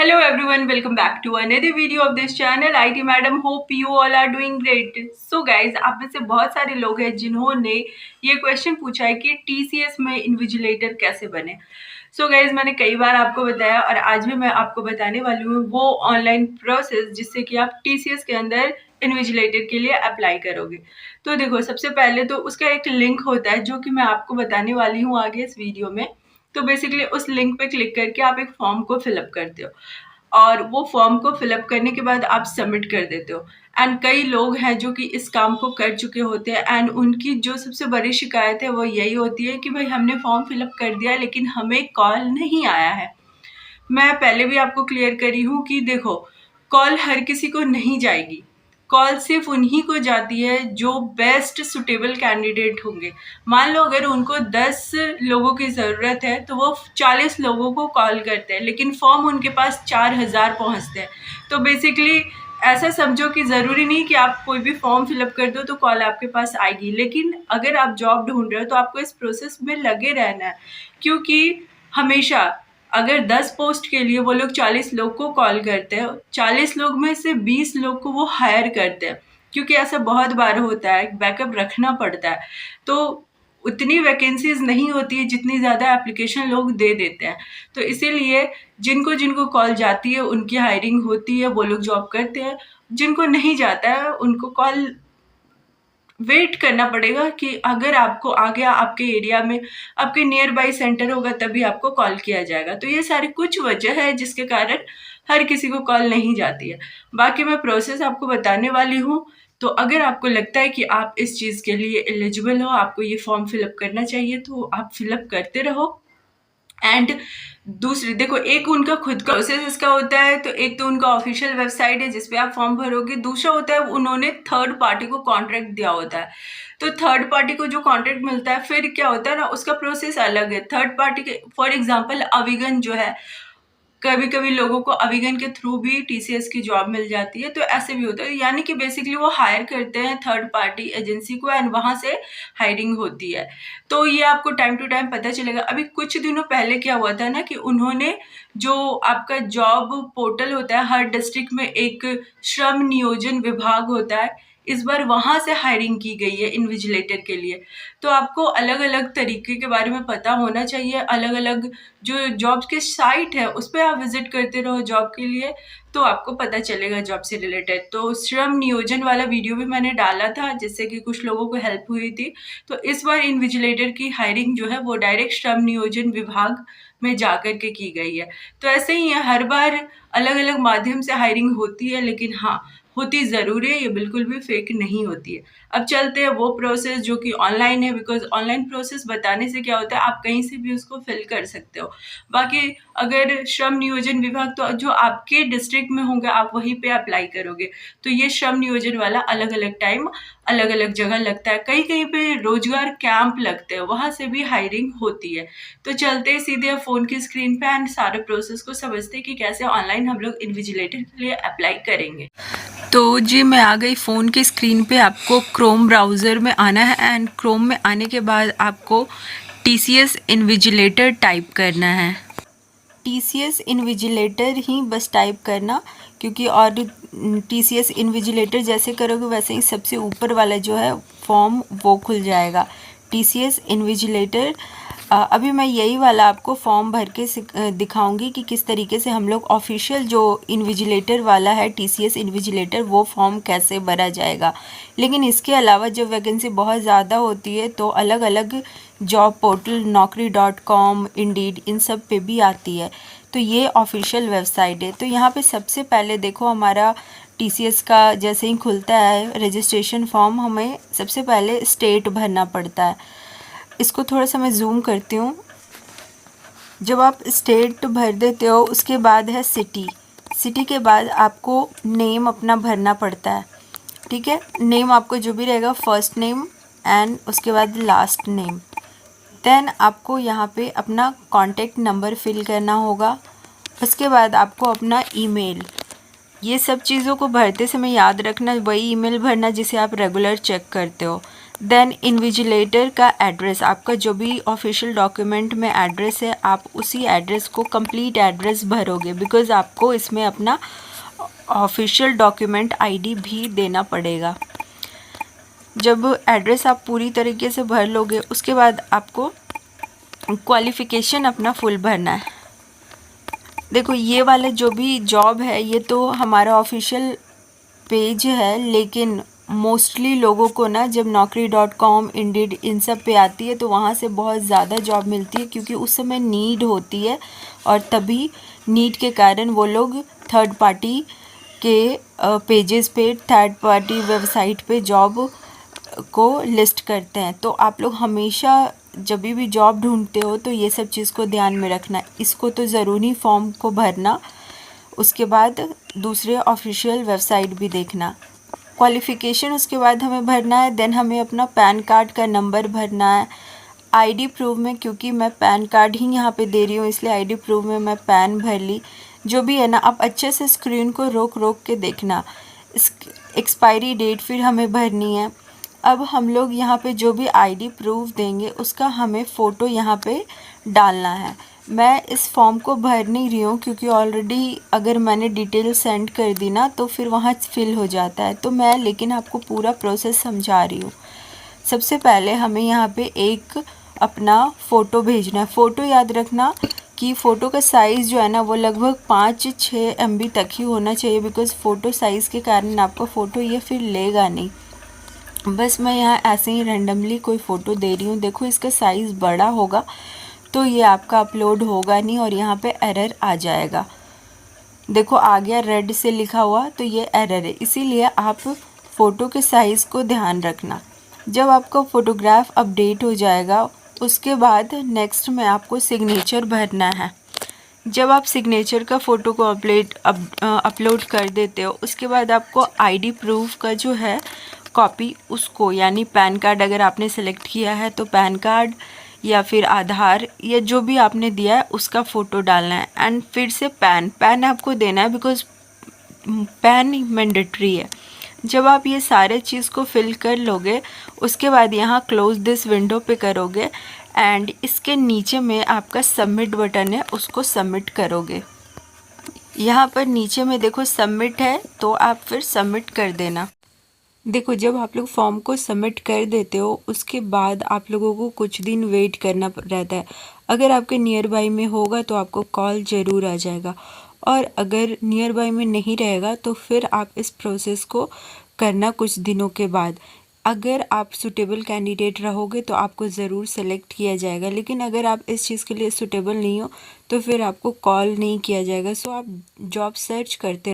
Hello everyone, welcome back to another video of this channel. IT madam, hope you all are doing great. So guys, आप में से बहुत सारे लोग हैं जिन्होंने ये क्वेश्चन पूछा है कि TCS में इन्विजिलेटर कैसे बने. So guys, मैंने कई बार आपको बताया और आज भी मैं आपको बताने वाली हूँ वो ऑनलाइन प्रोसेस जिससे कि आप TCS के अंदर इन्विजिलेटर के लिए अप्लाई करोगे. तो देखो, सबसे पहले तो उसका एक लिंक होता है जो कि मैं आपको बताने वाली हूँ आगे इस वीडियो में. तो बेसिकली उस लिंक पे क्लिक करके आप एक फॉर्म को फिलअप करते हो और वो फॉर्म को फिलअप करने के बाद आप सबमिट कर देते हो. एंड कई लोग हैं जो कि इस काम को कर चुके होते हैं एंड उनकी जो सबसे बड़ी शिकायत है वो यही होती है कि भाई हमने फॉर्म फिलअप कर दिया लेकिन हमें कॉल नहीं आया है. मैं पहले भी आपको क्लियर करी हूँ कि देखो, कॉल हर किसी को नहीं जाएगी. कॉल सिर्फ उन्हीं को जाती है जो बेस्ट सुटेबल कैंडिडेट होंगे. मान लो अगर उनको 10 लोगों की ज़रूरत है तो वो 40 लोगों को कॉल करते हैं लेकिन फॉर्म उनके पास 4000 पहुंचते हैं. तो बेसिकली ऐसा समझो कि ज़रूरी नहीं कि आप कोई भी फॉर्म फिलअप कर दो तो कॉल आपके पास आएगी. लेकिन अगर आप जॉब ढूंढ रहे हो तो आपको इस प्रोसेस में लगे रहना है, क्योंकि हमेशा अगर 10 पोस्ट के लिए वो लोग 40 लोग को कॉल करते हैं, 40 लोग में से 20 लोग को वो हायर करते हैं, क्योंकि ऐसा बहुत बार होता है, बैकअप रखना पड़ता है. तो उतनी वैकेंसीज नहीं होती है जितनी ज़्यादा एप्लीकेशन लोग दे देते हैं. तो इसीलिए जिनको जिनको कॉल जाती है उनकी हायरिंग होती है, वो लोग जॉब करते हैं. जिनको नहीं जाता है उनको कॉल वेट करना पड़ेगा कि अगर आपको आ गया, आपके एरिया में आपके नियर बाई सेंटर होगा तभी आपको कॉल किया जाएगा. तो ये सारी कुछ वजह है जिसके कारण हर किसी को कॉल नहीं जाती है. बाकी मैं प्रोसेस आपको बताने वाली हूँ. तो अगर आपको लगता है कि आप इस चीज़ के लिए एलिजिबल हो, आपको ये फॉर्म फिलअप करना चाहिए, तो आप फिलअप करते रहो. एंड दूसरी देखो, एक उनका खुद का प्रोसेस इसका होता है. तो एक तो उनका ऑफिशियल वेबसाइट है जिसपे आप फॉर्म भरोगे. दूसरा होता है उन्होंने थर्ड पार्टी को कॉन्ट्रैक्ट दिया होता है. तो थर्ड पार्टी को जो कॉन्ट्रैक्ट मिलता है, फिर क्या होता है ना, उसका प्रोसेस अलग है. थर्ड पार्टी के फॉर एग्जांपल अविगन जो है, कभी कभी लोगों को अविगन के थ्रू भी TCS की जॉब मिल जाती है. तो ऐसे भी होता है, यानी कि बेसिकली वो हायर करते हैं थर्ड पार्टी एजेंसी को एंड वहां से हायरिंग होती है. तो ये आपको टाइम टू टाइम पता चलेगा. अभी कुछ दिनों पहले क्या हुआ था ना कि उन्होंने जो आपका जॉब पोर्टल होता है, हर डिस्ट्रिक्ट में एक श्रम नियोजन विभाग होता है, इस बार वहां से हायरिंग की गई है इन्विजिलेटर के लिए. तो आपको अलग अलग तरीके के बारे में पता होना चाहिए. अलग अलग जो जॉब के साइट है उस पर आप विजिट करते रहो जॉब के लिए, तो आपको पता चलेगा जॉब से रिलेटेड. तो श्रम नियोजन वाला वीडियो भी मैंने डाला था जिससे कि कुछ लोगों को हेल्प हुई थी. तो इस बार इन्विजिलेटर की हायरिंग जो है वो डायरेक्ट श्रम नियोजन विभाग में जाकर के की गई है. तो ऐसे ही है, हर बार अलग अलग माध्यम से हायरिंग होती है, लेकिन हाँ, होती ज़रूर है, ये बिल्कुल भी फेक नहीं होती है. अब चलते हैं वो प्रोसेस जो कि ऑनलाइन है, बिकॉज ऑनलाइन प्रोसेस बताने से क्या होता है, आप कहीं से भी उसको फिल कर सकते हो. बाकी अगर श्रम नियोजन विभाग, तो जो आपके डिस्ट्रिक्ट में होंगे आप वहीं पे अप्लाई करोगे. तो ये श्रम नियोजन वाला अलग अलग टाइम अलग अलग जगह लगता है. कहीं कहीं पे रोजगार कैंप लगते हैं, वहां से भी हायरिंग होती है. तो चलते हैं सीधे फोन की स्क्रीन पे एंड सारे प्रोसेस को समझते हैं कि कैसे ऑनलाइन हम लोग इन्विजिलेटर के लिए अप्लाई करेंगे. तो जी मैं आ गई फ़ोन की स्क्रीन पे. आपको क्रोम ब्राउज़र में आना है एंड क्रोम में आने के बाद आपको TCS इन्विजिलेटर टाइप करना है. TCS इन्विजिलेटर ही बस टाइप करना, क्योंकि और TCS इन्विजिलेटर जैसे करोगे वैसे ही सबसे ऊपर वाला जो है फॉर्म वो खुल जाएगा, TCS इन्विजिलेटर. अभी मैं यही वाला आपको फॉर्म भर के दिखाऊंगी कि किस तरीके से हम लोग ऑफिशियल जो इन्विजिलेटर वाला है TCS इन्विजिलेटर वो फॉर्म कैसे भरा जाएगा. लेकिन इसके अलावा जब वैकेंसी बहुत ज़्यादा होती है तो अलग अलग जॉब पोर्टल naukri.com, इंडीड, इन सब पे भी आती है. तो ये ऑफिशियल वेबसाइट है. तो यहाँ पे सबसे पहले देखो, हमारा TCS का जैसे ही खुलता है रजिस्ट्रेशन फॉर्म, हमें सबसे पहले स्टेट भरना पड़ता है. इसको थोड़ा सा मैं जूम करती हूँ. जब आप स्टेट भर देते हो उसके बाद है सिटी. सिटी के बाद आपको नेम अपना भरना पड़ता है. ठीक है, नेम आपको जो भी रहेगा, फर्स्ट नेम एंड उसके बाद लास्ट नेम. देन आपको यहाँ पे अपना कॉन्टेक्ट नंबर फिल करना होगा. उसके बाद आपको अपना ईमेल, ये सब चीज़ों को भरते समय याद रखना वही ईमेल भरना जिसे आप रेगुलर चेक करते हो. देन इन्विजिलेटर का एड्रेस, आपका जो भी ऑफिशियल डॉक्यूमेंट में एड्रेस है आप उसी एड्रेस को कंप्लीट एड्रेस भरोगे, बिकॉज़ आपको इसमें अपना ऑफिशियल डॉक्यूमेंट आईडी भी देना पड़ेगा। जब एड्रेस आप पूरी तरीके से भर लोगे उसके बाद आपको क्वालिफ़िकेशन अपना फुल भरना है। देखो ये वाला जो भी जॉब है ये तो हमारा ऑफिशियल पेज है, लेकिन मोस्टली लोगों को ना जब naukri.com, इंडीड इन सब पे आती है तो वहाँ से बहुत ज़्यादा जॉब मिलती है, क्योंकि उस समय नीड होती है और तभी नीड के कारण वो लोग थर्ड पार्टी के पेजेस पे, थर्ड पार्टी वेबसाइट पे जॉब को लिस्ट करते हैं। तो आप लोग हमेशा जब भी जॉब ढूंढते हो तो ये सब चीज़ को ध्यान में रखना। इसको तो ज़रूरी फॉर्म को भरना, उसके बाद दूसरे ऑफिशियल वेबसाइट भी देखना। क्वालिफ़िकेशन उसके बाद हमें भरना है। देन हमें अपना पैन कार्ड का नंबर भरना है। आईडी प्रूफ में, क्योंकि मैं पैन कार्ड ही यहाँ पे दे रही हूँ इसलिए आईडी प्रूफ में मैं पैन भर ली। जो भी है ना, आप अच्छे से स्क्रीन को रोक रोक के देखना। एक्सपायरी डेट फिर हमें भरनी है। अब हम लोग यहाँ पे जो भी आईडी प्रूफ देंगे उसका हमें फ़ोटो यहाँ पे डालना है। मैं इस फॉर्म को भर नहीं रही हूँ क्योंकि ऑलरेडी अगर मैंने डिटेल सेंड कर दी ना तो फिर वहाँ फिल हो जाता है, तो मैं लेकिन आपको पूरा प्रोसेस समझा रही हूँ। सबसे पहले हमें यहाँ पे एक अपना फ़ोटो भेजना है। फ़ोटो याद रखना कि फ़ोटो का साइज़ जो है ना वो लगभग 5-6 MB तक ही होना चाहिए, बिकॉज़ फ़ोटो साइज़ के कारण आपका फ़ोटो ये फिर लेगा नहीं। बस मैं यहाँ ऐसे ही रैंडमली कोई फ़ोटो दे रही हूँ। देखो इसका साइज़ बड़ा होगा तो ये आपका अपलोड होगा नहीं और यहाँ पे एरर आ जाएगा। देखो आ गया रेड से लिखा हुआ, तो ये एरर है, इसीलिए आप फ़ोटो के साइज़ को ध्यान रखना। जब आपका फ़ोटोग्राफ अपडेट हो जाएगा उसके बाद नेक्स्ट में आपको सिग्नेचर भरना है। जब आप सिग्नेचर का फ़ोटो को अपलोड कर देते हो उसके बाद आपको आईडी प्रूफ का जो है कॉपी, उसको यानी पैन कार्ड अगर आपने सेलेक्ट किया है तो पैन कार्ड या फिर आधार या जो भी आपने दिया है उसका फ़ोटो डालना है। एंड फिर से पैन आपको देना है, बिकॉज़ पैन मैंडेटरी है। जब आप ये सारे चीज़ को फिल कर लोगे उसके बाद यहाँ क्लोज दिस विंडो पे करोगे एंड इसके नीचे में आपका सबमिट बटन है, उसको सबमिट करोगे। यहाँ पर नीचे में देखो सबमिट है तो आप फिर सबमिट कर देना। देखो जब आप लोग फॉर्म को सबमिट कर देते हो उसके बाद आप लोगों को कुछ दिन वेट करना रहता है। अगर आपके नियर बाई में होगा तो आपको कॉल ज़रूर आ जाएगा, और अगर नियर बाई में नहीं रहेगा तो फिर आप इस प्रोसेस को करना कुछ दिनों के बाद। अगर आप सूटेबल कैंडिडेट रहोगे तो आपको ज़रूर सेलेक्ट किया जाएगा, लेकिन अगर आप इस चीज़ के लिए सूटेबल नहीं हो तो फिर आपको कॉल नहीं किया जाएगा। सो आप जॉब सर्च करते